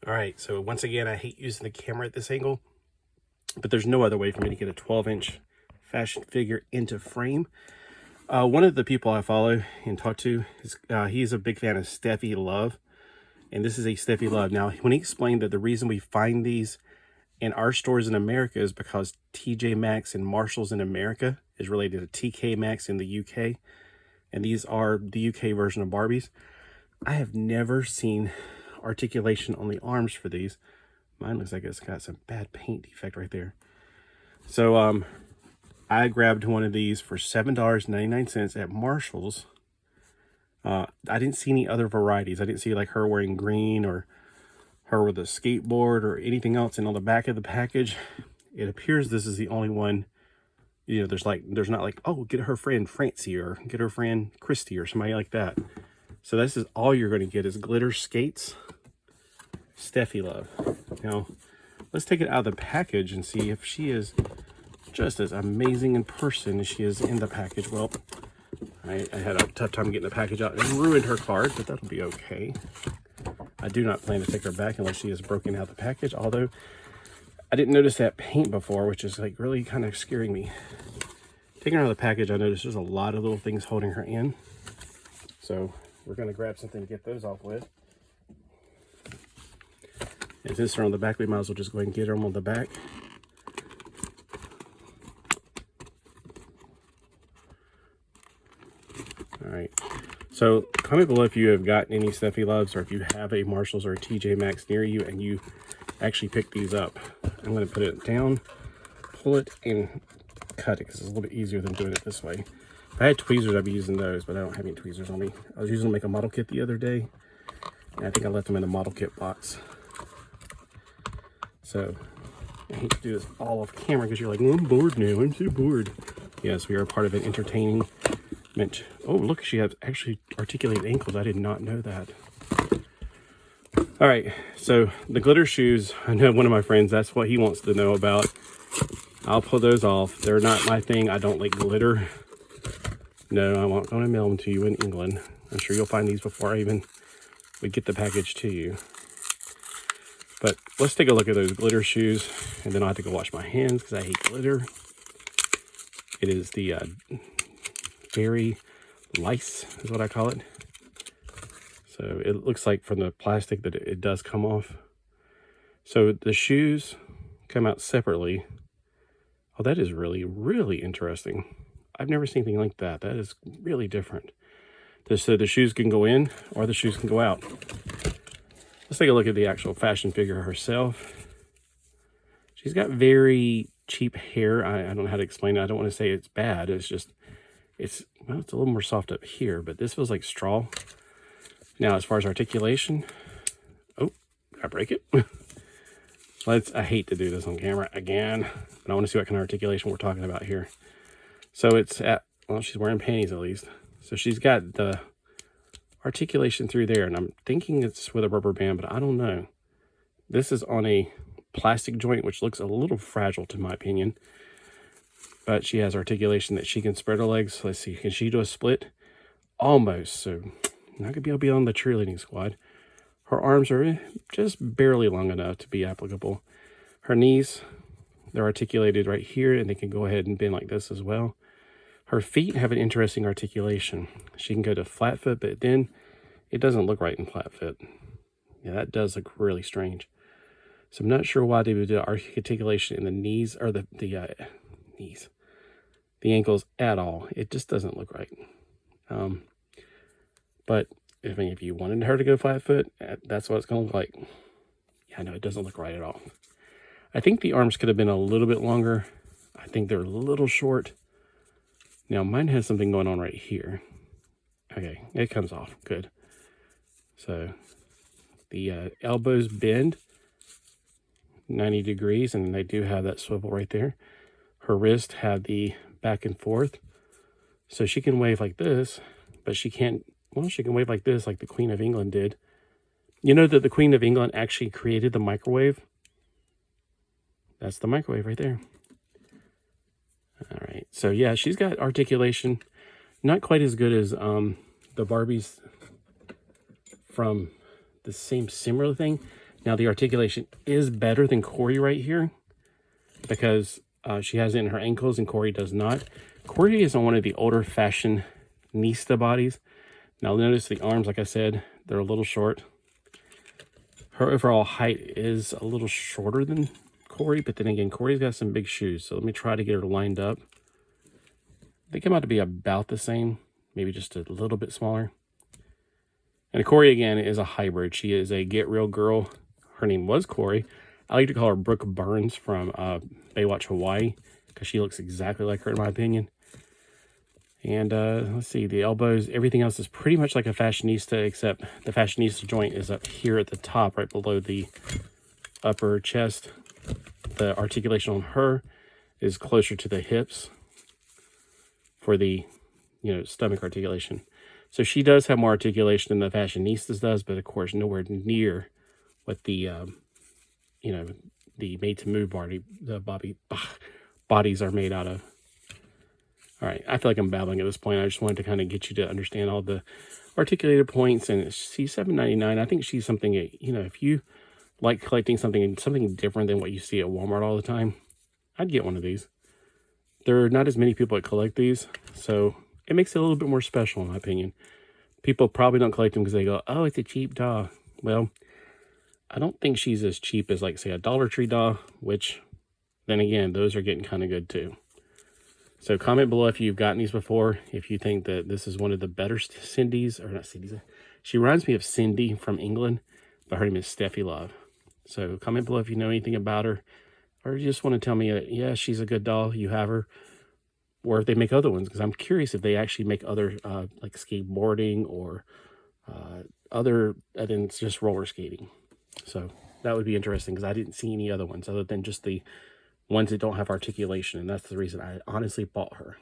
All right, so once again, I hate using the camera at this angle, but there's no other way for me to get a 12-inch fashion figure into frame. One of the people I follow and talk to, is he's a big fan of Steffi Love, and this is a Steffi Love. Now, when he explained that the reason we find these in our stores in America is because TJ Maxx and Marshalls in America is related to TK Maxx in the UK, and these are the UK version of Barbies. I have never seen articulation on the arms for these. Mine looks like it's got some bad paint defect right there. So I grabbed one of these for $7.99 at Marshalls. I didn't see any other varieties. I didn't see like her wearing green or her with a skateboard or anything else. And on the back of the package, it appears this is the only one. You know, there's not like, oh, get her friend Francie or get her friend Christy or somebody like that. So this is all you're going to get is glitter skates, Steffi Love. Now, let's take it out of the package and see if she is just as amazing in person as she is in the package. Well, I had a tough time getting the package out and ruined her card, but that'll be okay. I do not plan to take her back unless she has broken out the package, although I didn't notice that paint before, which is like really kind of scaring me. Taking her out of the package, I noticed there's a lot of little things holding her in. So we're going to grab something to get those off with. And since they're on the back, we might as well just go ahead and get them on the back. All right. So comment below if you have gotten any Steffi Loves or if you have a Marshalls or a TJ Maxx near you and you actually picked these up. I'm going to put it down, pull it, and cut it because it's a little bit easier than doing it this way. If I had tweezers, I'd be using those, but I don't have any tweezers on me. I was using them to make a model kit the other day, and I think I left them in the model kit box. So I hate to do this all off camera because you're like, well, I'm bored now. I'm so bored. Yes, we are part of an entertaining. Oh, look, she has actually articulated ankles. I did not know that. All right, so the glitter shoes, I know one of my friends, that's what he wants to know about. I'll pull those off. They're not my thing. I don't like glitter. No, I'm not going to mail them to you in England. I'm sure you'll find these before I even would get the package to you. But let's take a look at those glitter shoes, and then I'll have to go wash my hands because I hate glitter. It is the berry lice is what I call it. So it looks like from the plastic that it does come off. So the shoes come out separately. Oh, that is really, really interesting. I've never seen anything like that. That is really different. So the shoes can go in or the shoes can go out. Let's take a look at the actual fashion figure herself. She's got very cheap hair. I don't know how to explain it. I don't want to say it's bad. It's just, well, it's a little more soft up here, but this feels like straw. Now, as far as articulation, oh, did I break it? I hate to do this on camera again, but I want to see what kind of articulation we're talking about here. So it's at, well, she's wearing panties at least. So she's got the articulation through there, and I'm thinking it's with a rubber band, but I don't know. This is on a plastic joint, which looks a little fragile to my opinion. But she has articulation that she can spread her legs. Let's see, can she do a split? Almost. So not going to be able to be on the cheerleading squad. Her arms are just barely long enough to be applicable. Her knees, they're articulated right here, and they can go ahead and bend like this as well. Her feet have an interesting articulation. She can go to flat foot, but then it doesn't look right in flat foot. Yeah, that does look really strange. So I'm not sure why they would do articulation in the knees or the ankles at all. It just doesn't look right. But I mean, if you wanted her to go flat foot, that's what it's going to look like. Yeah, no, it doesn't look right at all. I think the arms could have been a little bit longer. I think they're a little short. Now, mine has something going on right here. Okay, it comes off. Good. So, the elbows bend 90 degrees, and they do have that swivel right there. Her wrists have the back and forth. So, she can wave like this, but she can't, well, she can wave like this like the Queen of England did. You know that the Queen of England actually created the microwave? That's the microwave right there. All right, so yeah, she's got articulation, not quite as good as the Barbies from the same similar thing. Now, the articulation is better than Corey right here because she has it in her ankles and Corey does not. Corey is on one of the older fashionista bodies. Now, notice the arms, like I said, they're a little short. Her overall height is a little shorter than Corey, but then again, Corey's got some big shoes. So let me try to get her lined up. They come out to be about the same, maybe just a little bit smaller. And Corey, again, is a hybrid. She is a get real girl. Her name was Corey. I like to call her Brooke Burns from Baywatch Hawaii because she looks exactly like her in my opinion. And let's see, the elbows, everything else is pretty much like a fashionista, except the fashionista joint is up here at the top, right below the upper chest. The articulation on her is closer to the hips for the, stomach articulation. So she does have more articulation than the fashionistas does, but of course nowhere near what the, the made to move bodies are made out of. All right, I feel like I'm babbling at this point. I just wanted to kind of get you to understand all the articulated points. And she's $7.99. I think she's something, if you like collecting something different than what you see at Walmart all the time, I'd get one of these. There are not as many people that collect these, so it makes it a little bit more special, in my opinion. People probably don't collect them because they go, oh, it's a cheap doll. Well, I don't think she's as cheap as, like, say, a Dollar Tree doll, which, then again, those are getting kind of good, too. So comment below if you've gotten these before, if you think that this is one of the better Cindy's, or not Cindy's. She reminds me of Cindy from England, but her name is Steffi Love. So comment below if you know anything about her, or you just want to tell me, yeah, she's a good doll, you have her, or if they make other ones, because I'm curious if they actually make other, like skateboarding or other than just roller skating. So that would be interesting, because I didn't see any other ones other than just the ones that don't have articulation, and that's the reason I honestly bought her.